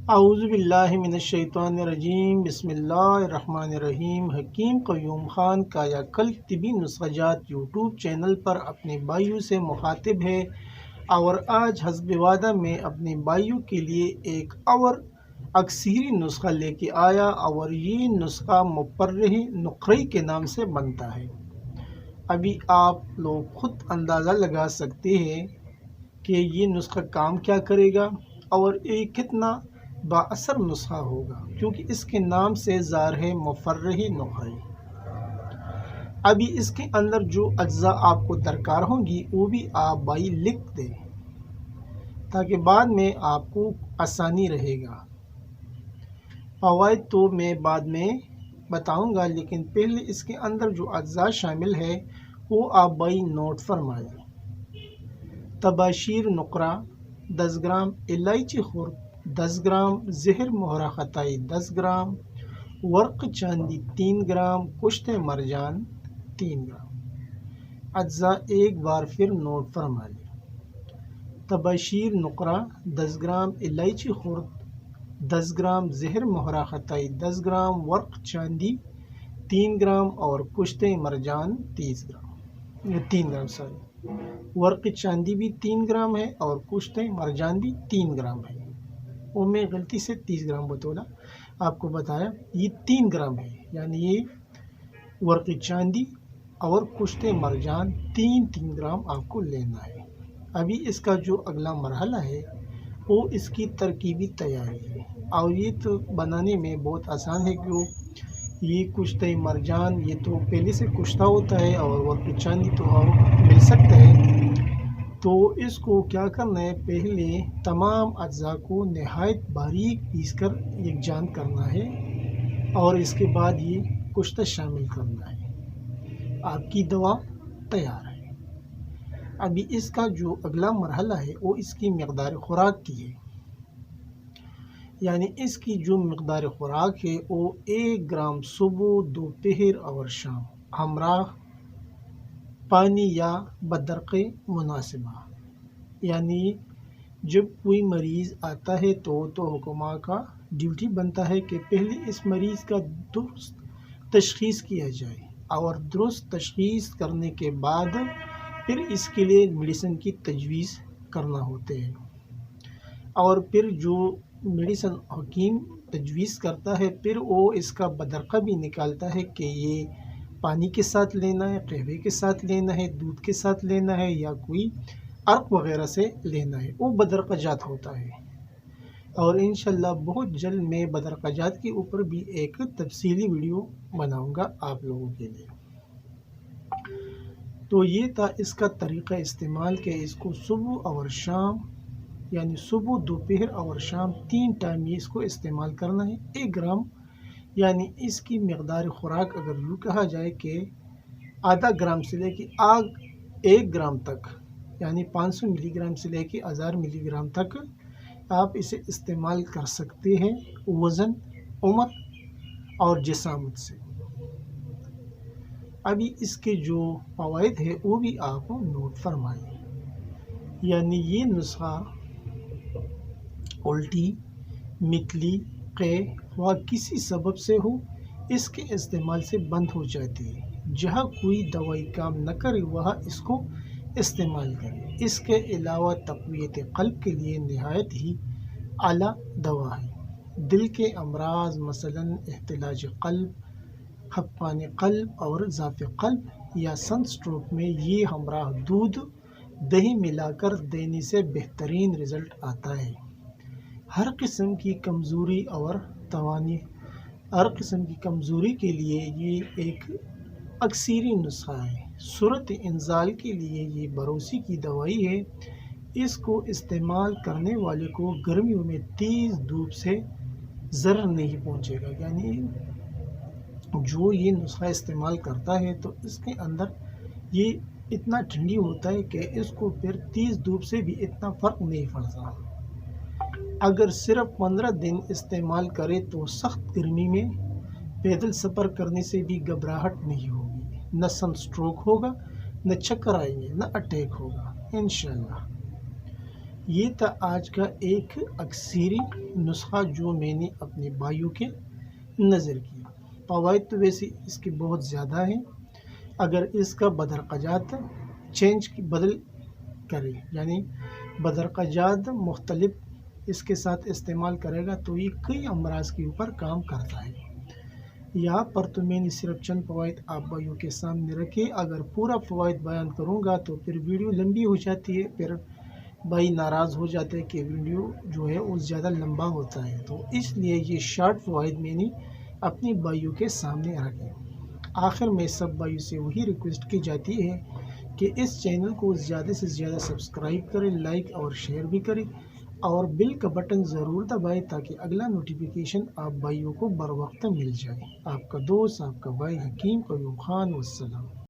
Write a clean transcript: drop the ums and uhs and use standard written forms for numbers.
اعوذ باللہ من الشیطان الرجیم، بسم اللہ الرحمن الرحیم۔ حکیم قیوم خان کا یا کل طبی نسخہ جات یوٹیوب چینل پر اپنے بھائیوں سے مخاطب ہے اور آج حسب وعدہ میں اپنے بھائیوں کے لیے ایک اور اکثیری نسخہ لے کے آیا اور یہ نسخہ مفرحی نقرئی کے نام سے بنتا ہے۔ ابھی آپ لوگ خود اندازہ لگا سکتے ہیں کہ یہ نسخہ کام کیا کرے گا اور یہ کتنا با اثر نسخہ ہوگا، کیونکہ اس کے نام سے ظاہر ہے مفرحی نقرئی۔ ابھی اس کے اندر جو اجزاء آپ کو درکار ہوں گی وہ بھی آپ بھائی لکھ دیں تاکہ بعد میں آپ کو آسانی رہے گا۔ فوائد تو میں بعد میں بتاؤں گا، لیکن پہلے اس کے اندر جو اجزاء شامل ہے وہ آپ بھائی نوٹ فرمائیں۔ تباشیر نقرہ 10 گرام، الائچی خرد 10 گرام، زہر مہرہ خطائی 10 گرام، ورق چاندی 3 گرام، کشت مرجان 3 گرام۔ اجزاء ایک بار پھر نوٹ فرما لیں۔ تباشیر نقرہ 10 گرام، الائچی خرد 10 گرام، زہر مہرہ خطائی 10 گرام، ورق چاندی 3 گرام اور کشت مرجان 3 گرام ورق چاندی بھی 3 گرام ہے اور کشت مرجان بھی 3 گرام ہے۔ وہ میں غلطی سے 30 گرام بتولا آپ کو بتایا، یہ 3 گرام ہے، یعنی یہ ورق چاندی اور کشت مرجان 3 گرام آپ کو لینا ہے۔ ابھی اس کا جو اگلا مرحلہ ہے وہ اس کی ترکیبی تیاری ہے، اور یہ تو بنانے میں بہت آسان ہے، کیوں یہ کشت مرجان یہ تو پہلے سے کشتہ ہوتا ہے اور ورق چاندی تو اور مل سکتا ہے۔ تو اس کو کیا کرنا ہے، پہلے تمام اجزاء کو نہایت باریک پیس کر یکجان کرنا ہے اور اس کے بعد یہ کشتہ شامل کرنا ہے۔ آپ کی دوا تیار ہے۔ ابھی اس کا جو اگلا مرحلہ ہے وہ اس کی مقدار خوراک کی ہے، یعنی اس کی جو مقدار خوراک ہے وہ 1 گرام صبح، دوپہر اور شام ہمراہ پانی یا بدرق مناسبہ۔ یعنی جب کوئی مریض آتا ہے تو حکماں کا ڈیوٹی بنتا ہے کہ پہلے اس مریض کا درست تشخیص کیا جائے، اور درست تشخیص کرنے کے بعد پھر اس کے لیے میڈیسن کی تجویز کرنا ہوتے ہیں، اور پھر جو میڈیسن حکیم تجویز کرتا ہے پھر وہ اس کا بدرقہ بھی نکالتا ہے کہ یہ پانی کے ساتھ لینا ہے، قہوے کے ساتھ لینا ہے، دودھ کے ساتھ لینا ہے یا کوئی عرق وغیرہ سے لینا ہے، وہ بدرقہ جات ہوتا ہے۔ اور انشاءاللہ بہت جلد میں بدرقہ جات کے اوپر بھی ایک تفصیلی ویڈیو بناؤں گا آپ لوگوں کے لیے۔ تو یہ تھا اس کا طریقہ استعمال کہ اس کو صبح اور شام، یعنی صبح، دوپہر اور شام 3 ٹائم یہ اس کو استعمال کرنا ہے۔ 1 گرام یعنی اس کی مقدار خوراک اگر یوں کہا جائے کہ آدھا گرام سے لے کے 1 گرام تک، یعنی 500 ملی گرام سے لے کے 1000 ملی گرام تک آپ اسے استعمال کر سکتے ہیں، وزن، عمر اور جسامت سے۔ ابھی اس کے جو فوائد ہے وہ بھی آپ نوٹ فرمائیں، یعنی یہ نسخہ الٹی، متلی، قے و کسی سبب سے ہو اس کے استعمال سے بند ہو جاتی ہے۔ جہاں کوئی دوائی کام نہ کرے وہاں اس کو استعمال کرے۔ اس کے علاوہ تقویت قلب کے لیے نہایت ہی اعلیٰ دوا ہے۔ دل کے امراض مثلاً اختلاج قلب، خفقان قلب اور ضعف قلب یا سن سٹروک میں یہ ہمراہ دودھ دہی ملا کر دینے سے بہترین رزلٹ آتا ہے۔ ہر قسم کی کمزوری اور توانائی، ہر قسم کی کمزوری کے لیے یہ ایک اکثیری نسخہ ہے۔ صورت انزال کے لیے یہ بھروسے کی دوائی ہے۔ اس کو استعمال کرنے والے کو گرمیوں میں تیز دھوپ سے ضرر نہیں پہنچے گا، یعنی جو یہ نسخہ استعمال کرتا ہے تو اس کے اندر یہ اتنا ٹھنڈی ہوتا ہے کہ اس کو پھر تیز دھوپ سے بھی اتنا فرق نہیں پڑتا۔ اگر صرف 15 دن استعمال کرے تو سخت گرمی میں پیدل سفر کرنے سے بھی گھبراہٹ نہیں ہوگی، نہ سن سٹروک ہوگا، نہ چکر آئیں گے، نہ اٹیک ہوگا انشاءاللہ۔ یہ تھا آج کا ایک اکثری نسخہ جو میں نے اپنے بھائیوں کے نظر کیا۔ فوائد تو ویسے اس کے بہت زیادہ ہیں، اگر اس کا بدرقجات بدل کرے، یعنی بدرقجات مختلف اس کے ساتھ استعمال کرے گا تو یہ کئی امراض کے اوپر کام کرتا ہے۔ یہاں پر تو میں نے صرف چند فوائد آپ بھائیوں کے سامنے رکھے، اگر پورا فوائد بیان کروں گا تو پھر ویڈیو لمبی ہو جاتی ہے، پھر بھائی ناراض ہو جاتے ہیں کہ ویڈیو جو ہے وہ زیادہ لمبا ہوتا ہے، تو اس لیے یہ شارٹ فوائد میں نے اپنے بھائیوں کے سامنے رکھے۔ آخر میں سب بھائیوں سے وہی ریکویسٹ کی جاتی ہے کہ اس چینل کو زیادہ سے زیادہ سبسکرائب کریں، لائک اور شیئر بھی کریں، اور بیل کا بٹن ضرور دبائیں تاکہ اگلا نوٹیفیکیشن آپ بھائیوں کو بر وقت مل جائے۔ آپ کا دوست، آپ کا بھائی حکیم قیوم خان، والسلام۔